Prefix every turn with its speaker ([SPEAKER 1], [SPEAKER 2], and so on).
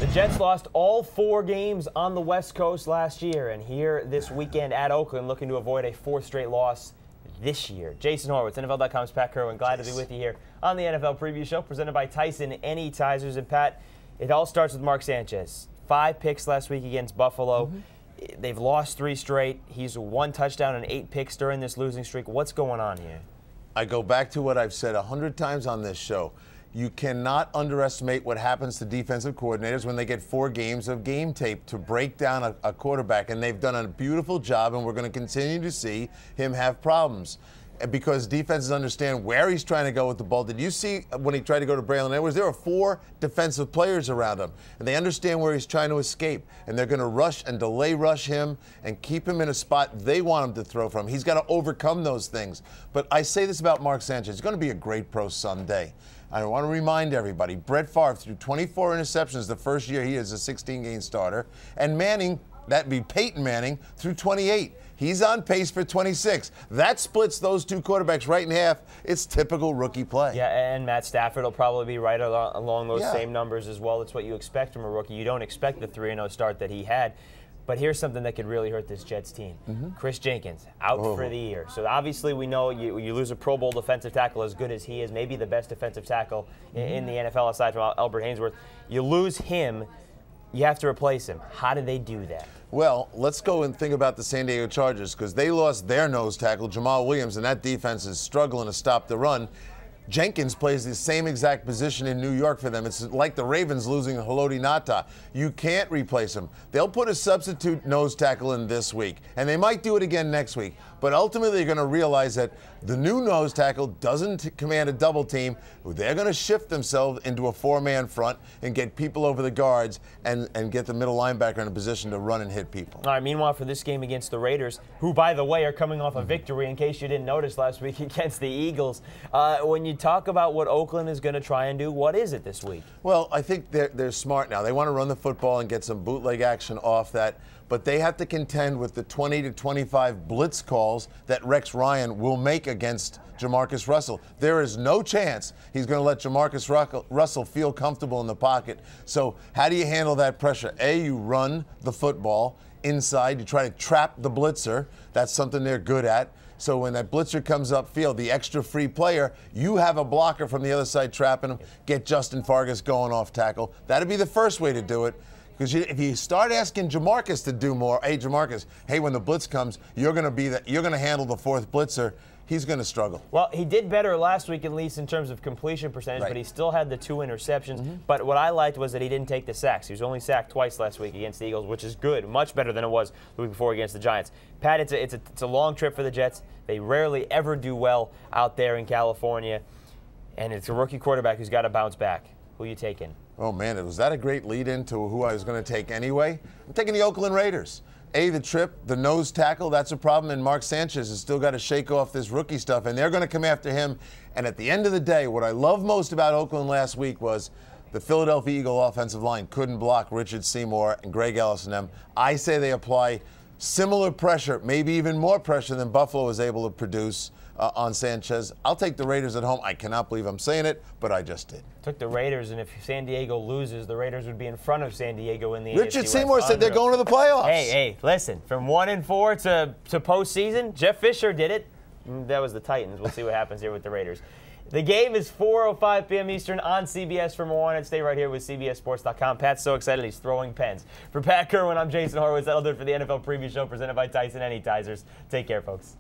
[SPEAKER 1] The Jets lost all 4 games on the West Coast last year, and here this weekend at Oakland looking to avoid a 4th straight loss this year. Jason Horowitz, NFL.com's Pat Kirwan, glad to be with you here on the NFL Preview Show, presented by Tyson Anytizers. And Pat, it all starts with Mark Sanchez. 5 picks last week against Buffalo. They've lost 3 straight. He's 1 touchdown and 8 picks during this losing streak. What's going on here?
[SPEAKER 2] I go back to what I've said 100 times on this show. You cannot underestimate what happens to defensive coordinators when they get 4 games of game tape to break down a quarterback. And they've done a beautiful job, and we're going to continue to see him have problems. And because defenses understand where he's trying to go with the ball. Did you see when he tried to go to Braylon Edwards? There were 4 defensive players around him. And they understand where he's trying to escape. And they're going to rush and delay rush him and keep him in a spot they want him to throw from. He's got to overcome those things. But I say this about Mark Sanchez. He's going to be a great pro someday. I want to remind everybody, Brett Favre threw 24 interceptions the first year he is a 16-game starter. And Manning, that'd be Peyton Manning, threw 28. He's on pace for 26. That splits those 2 quarterbacks right in half. It's typical rookie play.
[SPEAKER 1] Yeah, and Matt Stafford will probably be right along those same numbers as well. It's what you expect from a rookie. You don't expect the 3-0 start that he had. But here's something that could really hurt this Jets team. Kris Jenkins, out for the year. So obviously we know you lose a Pro Bowl defensive tackle as good as he is, maybe the best defensive tackle in the NFL aside from Albert Haynesworth. You lose him, you have to replace him. How do they do that?
[SPEAKER 2] Well, let's go and think about the San Diego Chargers, because they lost their nose tackle, Jamal Williams, and that defense is struggling to stop the run. Jenkins plays the same exact position in New York for them. It's like the Ravens losing Haloti Ngata. You can't replace him. They'll put a substitute nose tackle in this week, and they might do it again next week. But ultimately, they're going to realize that the new nose tackle doesn't command a double team. They're going to shift themselves into a 4-man front and get people over the guards and get the middle linebacker in a position to run and hit people.
[SPEAKER 1] All right, meanwhile, for this game against the Raiders, who, by the way, are coming off a victory, in case you didn't notice last week against the Eagles, when you talk about what Oakland is going to try and do, what is it this week?
[SPEAKER 2] Well, I think they're smart now. They want to run the football and get some bootleg action off that, but they have to contend with the 20 to 25 blitz calls that Rex Ryan will make against Jamarcus Russell. There is no chance he's going to let Jamarcus Russell feel comfortable in the pocket. So how do you handle that pressure? A, you run the football inside. You try to trap the blitzer. That's something they're good at. So when that blitzer comes upfield, the extra free player, you have a blocker from the other side trapping him. Get Justin Fargas going off tackle. That'd be the first way to do it. Because if you start asking Jamarcus to do more, hey Jamarcus, hey, when the blitz comes, you're going to handle the 4th blitzer. He's going to struggle. Well,
[SPEAKER 1] he did better last week, at least in terms of completion percentage, but he still had the 2 interceptions. But what I liked was that he didn't take the sacks. He was only sacked twice last week against the Eagles, which is good, much better than it was the week before against the Giants. Pat, it's a long trip for the Jets. They rarely ever do well out there in California, and it's a rookie quarterback who's got to bounce back. Who are you taking?
[SPEAKER 2] Oh, man, was that a great lead-in to who I was going to take anyway? I'm taking the Oakland Raiders. A, the trip, the nose tackle, that's a problem, and Mark Sanchez has still got to shake off this rookie stuff, and they're going to come after him. And at the end of the day, what I love most about Oakland last week was the Philadelphia Eagle offensive line couldn't block Richard Seymour and Greg Ellis and them. I say they apply similar pressure, maybe even more pressure than Buffalo was able to produce on Sanchez. I'll take the Raiders at home. I cannot believe I'm saying it, but I just did.
[SPEAKER 1] Took the Raiders, and if San Diego loses, the Raiders would be in front of San Diego in the
[SPEAKER 2] Richard Seymour said they're going to the playoffs.
[SPEAKER 1] Hey, listen, from 1-4 to postseason, Jeff Fisher did it. That was the Titans. We'll see what happens here with the Raiders. The game is 4:05 p.m. Eastern on CBS for more on it. Stay right here with CBSSports.com. Pat's so excited he's throwing pens. For Pat Kirwan, I'm Jason Horowitz. That'll do it for the NFL Preview Show presented by Tyson Anytizers. Take care, folks.